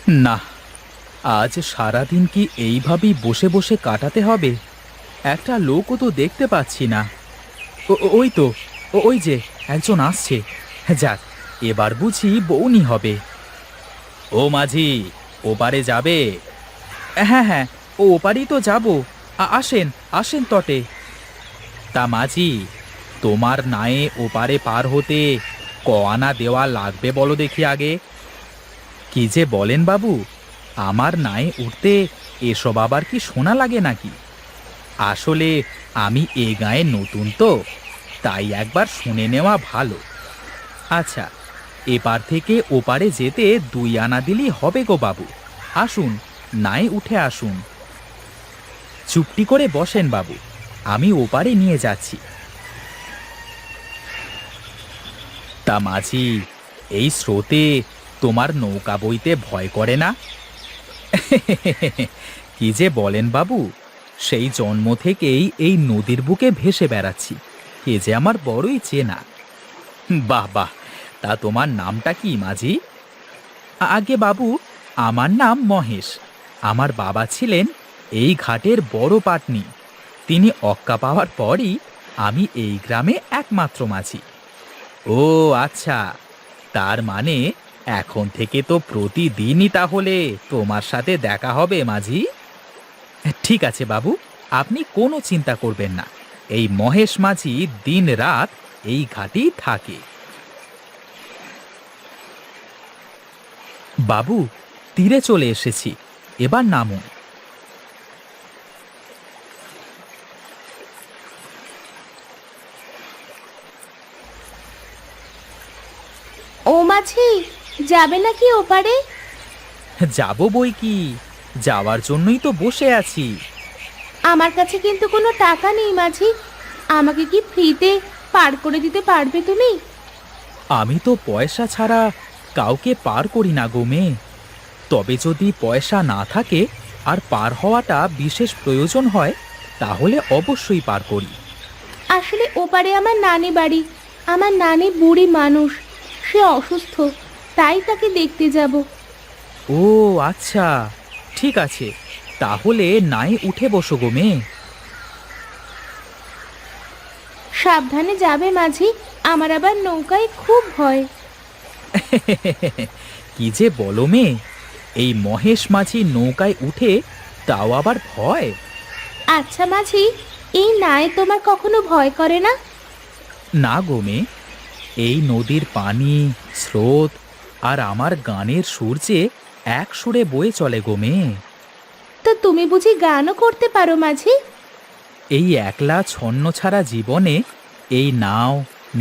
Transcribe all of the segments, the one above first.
না, আজ সারাদিন কি এইভাবেই বসে বসে কাটাতে হবে? একটা লোকও তো দেখতে পাচ্ছি না। ওই তো, ওই যে একজন আসছে। যাক, এবার বুঝি বউনি হবে। ও মাঝি, ওপারে যাবে? হ্যাঁ হ্যাঁ, ওপারেই তো যাব। আসেন, আসেন তটে। তা মাঝি, তোমার নায়ে ওপারে পার হতে ক আনা দেওয়া লাগবে বলো দেখি আগে। কি যে বলেন বাবু, আমার নায়ে উঠতে এসব আবার কি শোনা লাগে নাকি? আসলে আমি এ গায়ে নতুন তো, তাই একবার শুনে নেওয়া ভালো। আচ্ছা, এপার থেকে ওপারে যেতে 2 আনা দিলেই হবে গো বাবু। আসুন, নায়ে উঠে আসুন। চুপটি করে বসেন বাবু, আমি ওপারে নিয়ে যাচ্ছি। তা মাঝি, এই স্রোতে তোমার নৌকা বইতে ভয় করে না? কি যে বলেন বাবু, সেই জন্ম থেকেই এই নদীর বুকে ভেসে বেড়াচ্ছি। এ যে আমার বড়ই চেনা। বাহ বাহ, তা তোমার নামটা কি মাঝি? আগে বাবু, আমার নাম মহেশ। আমার বাবা ছিলেন এই ঘাটের বড় পাটনি। তিনি অক্কা পাওয়ার পরই আমি এই গ্রামে একমাত্র মাঝি। ও আচ্ছা, তার মানে এখন থেকে তো প্রতিদিনই তাহলে তোমার সাথে দেখা হবে মাঝি। ঠিক আছে বাবু, আপনি কোনো চিন্তা করবেন না। এই মহেশ মাঝি দিন রাত এই ঘাটেই থাকে। বাবু, তীরে চলে এসেছি, এবার নামুন। ও মাঝি, যাবে নাকি ওপারে? যাব বই কি, যাওয়ার জন্যই তো বসে আছি। আমার কাছে কিন্তু কোনো টাকা নেই মাঝি। আমাকে কি ফ্রিতে পার করে দিতে পারবে তুমি? আমি তো পয়সা ছাড়া কাউকে পার করি না গো মেয়ে। তবে যদি পয়সা না থাকে আর পার হওয়াটা বিশেষ প্রয়োজন হয়, তাহলে অবশ্যই পার করি। আসলে ওপারে আমার নানি বাড়ি। আমার নানি বুড়ি মানুষ, সে অসুস্থ, তাই তাকে দেখতে যাব। ও আচ্ছা, ঠিক আছে, তাহলে নাই উঠে বসো গো মেয়ে। সাবধানে যাবে মাঝি, আমার আবার নৌকায় খুব ভয়। কি যে বলো মেয়ে, এই মহেশ মাঝি নৌকায় উঠে তাও আবার ভয়? আচ্ছা মাঝি, এই নায় তোমার কখনো ভয় করে না? না গো মেয়ে, এই নদীর পানি, স্রোত আর আমার গানের সুর যে এক সুরে বয়ে চলে গো মেয়ে। তো তুমি বুঝি গানও করতে পারো মাঝি? এই একলা ছন্ন ছাড়া জীবনে এই নাও,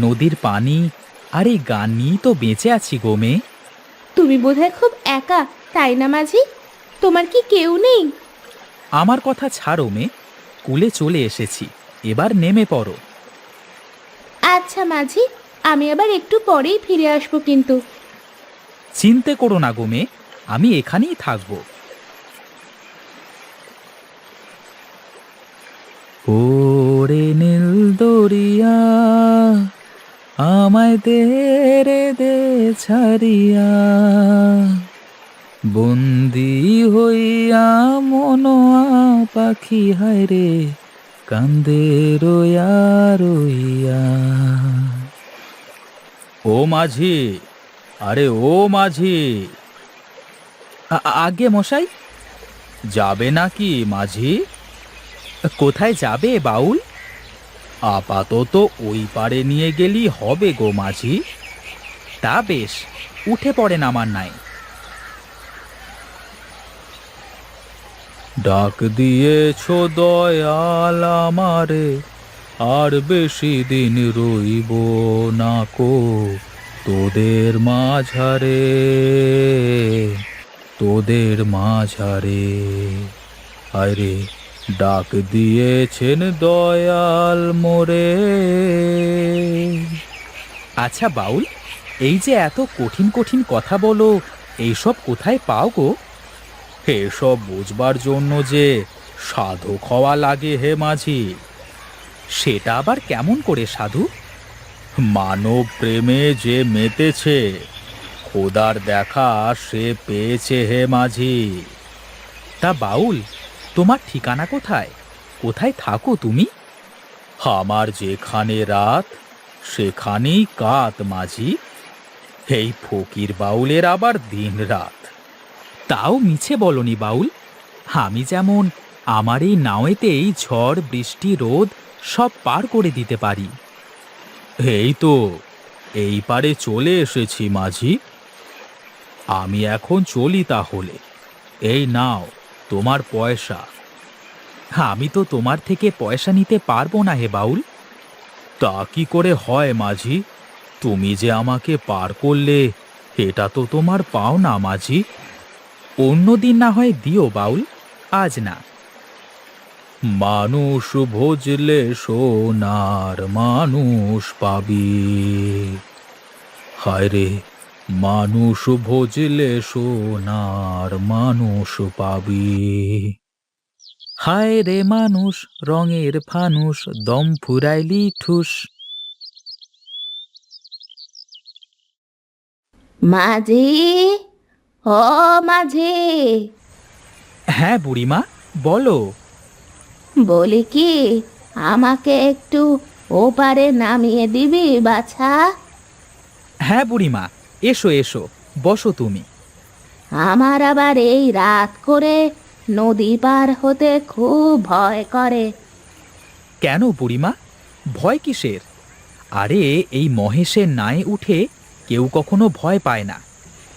নদীর পানি আর এই গান নিয়েই তো বেঁচে আছি গো মেয়ে। তুমি বোধহয় খুব একা, তাই না মাঝি? তোমার কি কেউ নেই? আমার কথা ছাড়ো মেয়ে, কুলে চলে এসেছি, এবার নেমে পড়ো। আচ্ছা মাঝি, আমি আবার একটু পরেই ফিরে আসবো কিন্তু। চিন্তে করো না গো মেয়ে, আমি এখানেই থাকবো। ওরে নীল দরিয়া, আমায় দে রে দে ছাড়িয়া, বন্দি হইয়া মনোয়া পাখি হায় রে, কান্দে রইয়া রইয়া। ও মাঝি, আরে ও মাঝি। আগে মশাই, যাবে নাকি মাঝি? কোথায় যাবে বাউল? আপাতত ওই পারে নিয়ে গেলি হবে গো মাঝি। তা বেশ, উঠে পড়েন আমার নাই। ডাক দিয়েছ দয়াল আমারে, আর বেশি দিন রইব না কো তোদের মাঝারে, তোদের মাঝারে। আরে ডাক দিয়েছেন দয়াল মোরে। আচ্ছা বাউল, এই যে এত কঠিন কঠিন কথা বলো, এইসব কোথায় পাও গো? এসব বুঝবার জন্য যে সাধক হওয়া লাগে হে মাঝি। সেটা আবার কেমন করে সাধু? মানব প্রেমে যে মেতেছে, খোদার দেখা সে পেয়েছে হে মাঝি। তা বাউল, তোমার ঠিকানা কোথায়? কোথায় থাকো তুমি? আমার যেখানে রাত সেখানেই কাত মাঝি। এই ফকির বাউলের আবার দিন রাত। তাও মিছে বলনি বাউল। আমি যেমন আমার এই নাওয়েতেই ঝড় বৃষ্টি রোদ সব পার করে দিতে পারি। এই তো এই পারে চলে এসেছি মাঝি। আমি এখন চলি তাহলে। এই নাও তোমার পয়সা। আমি তো তোমার থেকে পয়সা নিতে পারবো না হে বাউল। তা কি করে হয় মাঝি? তুমি যে আমাকে পার করলে এটা তো তোমার পাওনা মাঝি। অন্যদিন না হয় দিও বাউল, আজ না। মানুষ ভজলে সোনার মানুষ পাবি। হায় রে, মানুষ ভজলে সোনার মানুষ পাবি। হায় রে মানুষ, রঙের ফানুষ, দম ফুরাইলি ঠুস। মাঝি, ও মাঝি, হ্যাঁ বুড়িমা, বলো। বলি কি, আমাকে একটু ওপারে নামিয়ে দিবি বাছা? হ্যাঁ বুড়িমা, এসো এসো, বসো তুমি। আমার আবার এই রাত করে নদী পার হতে খুব ভয় করে। কেন বুড়িমা, ভয় কিসের? আরে এই মহেশের নায়ে উঠে কেউ কখনো ভয় পায় না।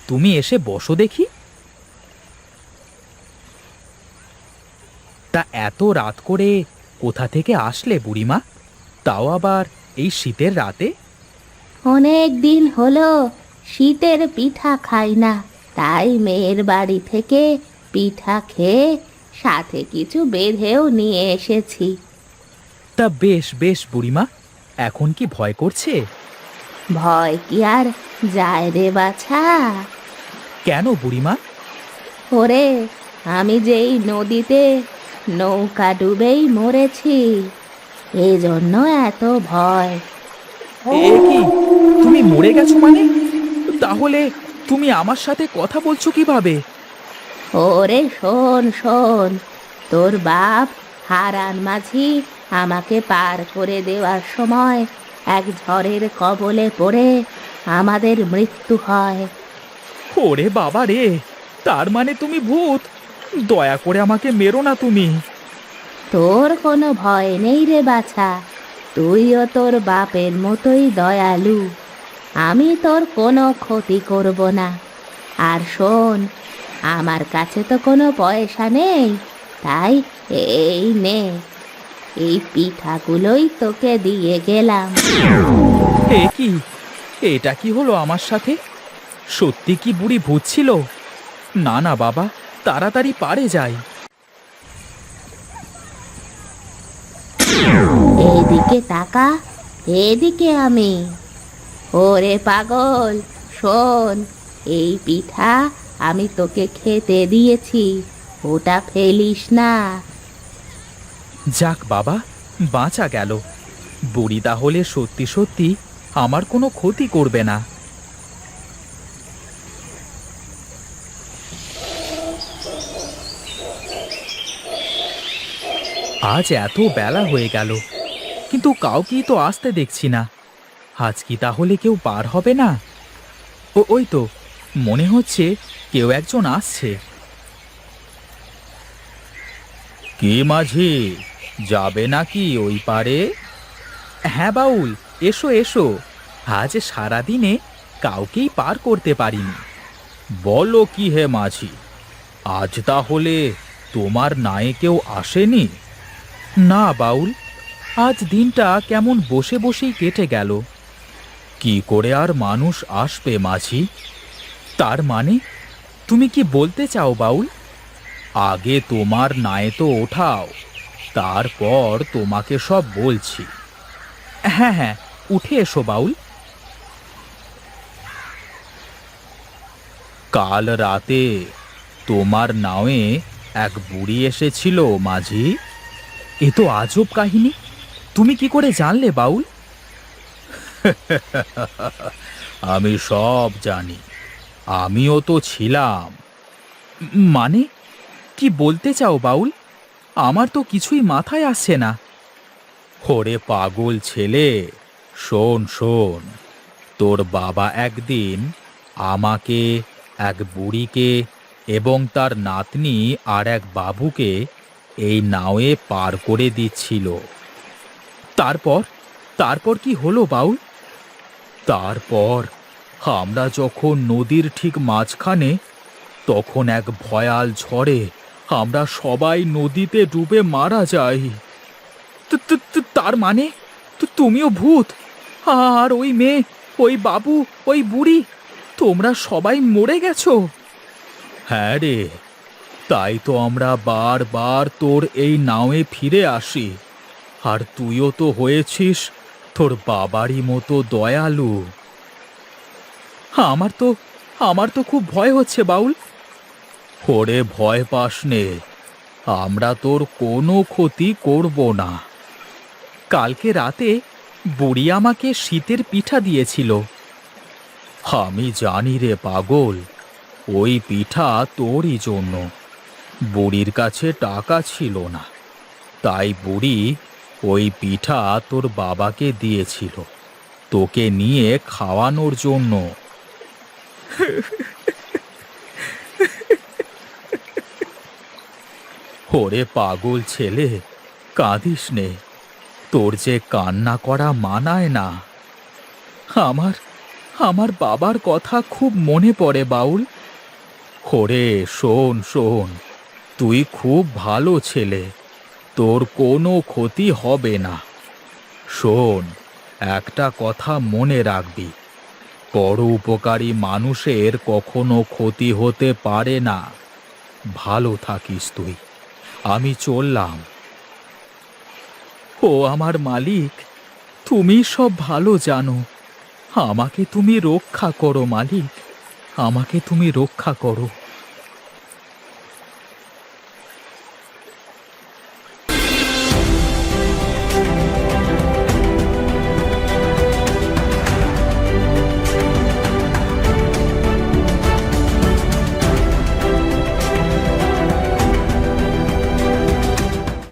তুমি এসে বসো দেখি। তা এত রাত করে কোথা থেকে আসলে বুড়িমা? তাও আবার এই শীতের রাতে? অনেক দিন হলো শীতের পিঠা খাই না, তাই মেয়ের বাড়ি থেকে পিঠা খেয়ে সাথে কিছু বেঁধেও নিয়ে এসেছি। তা বেশ বেশ বুড়িমা, এখন কি ভয় করছে? ভয় কি আর যায় রে বাছা? কেন বুড়িমা? ওরে, আমি যেই নদীতে নৌকা ডুবেই মরেছি, এজন্য এত ভয়। এ কি, তুমি মরে গেছো মানে? তাহলে তুমি আমার সাথে কথা বলছো কিভাবে? ওরে শোন শোন, তোর বাপ হারান মাঝি আমাকে পার করে দেওয়ার সময় এক ঝড়ের কবলে পড়ে আমাদের মৃত্যু হয়। ওরে বাবা রে, তার মানে তুমি ভূত? দয়া করে আমাকে মেরো না তুমি। তোর কোনো ভয় নেই রে বাছা, তুইও তোর বাপের মতোই দয়ালু। আমি তোর কোনো ক্ষতি করব না। আর শোন, আমার কাছে তো কোনো পয়সা নেই, তাই এই নে, এই পিঠাগুলোই তোকে দিয়ে গেলাম। এ কি, এটা কি হলো আমার সাথে? সত্যি কি বুড়ি ভূত ছিল? না না বাবা, তাড়াতাড়ি পারে যাই। এইদিকে তাকা, এদিকে আমি। ওরে পাগল, শোন, এই পিঠা আমি তোকে খেতে দিয়েছি, ওটা ফেলিস না। যাক বাবা, বাঁচা গেল। বুড়ি তাহলে সত্যি সত্যি আমার কোনো ক্ষতি করবে না। আজ এত বেলা হয়ে গেল, কিন্তু কাউকেই তো আসতে দেখছি না। আজ কি তাহলে কেউ পার হবে না? ওই তো, মনে হচ্ছে কেউ একজন আসছে। কি মাঝি, যাবে নাকি ওই পারে? হ্যাঁ বাউল, এসো এসো। আজ সারাদিনে কাউকেই পার করতে পারিনি। বলো কি হে মাঝি, আজ তাহলে তোমার নায়ে কেউ আসেনি? না বাউল, আজ দিনটা কেমন বসে বসেই কেটে গেল। কি করে আর মানুষ আসবে মাঝি? তার মানে তুমি কি বলতে চাও বাউল? আগে তোমার নায়ে তো ওঠাও, তারপর তোমাকে সব বলছি। হ্যাঁ হ্যাঁ, উঠে এসো বাউল। কাল রাতে তোমার নাওয়ে এক বুড়ি এসেছিল মাঝি। এ তো আজব কাহিনী, তুমি কি করে জানলে বাউল? আমি সব জানি। আমিও তো ছিলাম। মানে কি বলতে চাও বাউল? আমার তো কিছুই মাথায় আসছে না। ওরে পাগল ছেলে, শোন শোন, তোর বাবা একদিন আমাকে, এক বুড়িকে এবং তার নাতনি আর এক বাবুকে এই নাওয়ে পার করে দিচ্ছিল। তারপর তারপর কি হলো বাউল? তারপর আমরা যখন নদীর ঠিক মাঝখানে, তখন এক ভয়াল ঝড়ে আমরা সবাই নদীতে ডুবে মারা যাই। তার মানে তুমিও ভূত, আর ওই মেয়ে, ওই বাবু, ওই বুড়ি, তোমরা সবাই মরে গেছো? হ্যাঁ রে, তাই তো আমরা বারবার তোর এই নাওয়ে ফিরে আসি। আর তুইও তো হয়েছিস তোর বাবারই মতো দয়ালু। আমার তো খুব ভয় হচ্ছে বাউল। ওরে ভয় পাস নে, আমরা তোর কোনো ক্ষতি করব না। কালকে রাতে বুড়ি আমাকে শীতের পিঠা দিয়েছিল। আমি জানি রে পাগল, ওই পিঠা তোরই জন্য। বুড়ির কাছে টাকা ছিল না, তাই বুড়ি ওই পিঠা তোর বাবাকে দিয়েছিল তোকে নিয়ে খাওয়ানোর জন্য। ওরে পাগল ছেলে, কাঁদিস নে, তোর যে কান্না করা মানায় না। আমার আমার বাবার কথা খুব মনে পড়ে বাউল। ওরে শোন শোন, তুই খুব ভালো ছেলে, তোর কোনো ক্ষতি হবে না। শোন, একটা কথা মনে রাখবি, পর উপকারী মানুষের কখনো ক্ষতি হতে পারে না। ভালো থাকিস তুই, আমি চললাম। ও আমার মালিক, তুমি সব ভালো জানো, আমাকে তুমি রক্ষা করো মালিক, আমাকে তুমি রক্ষা করো।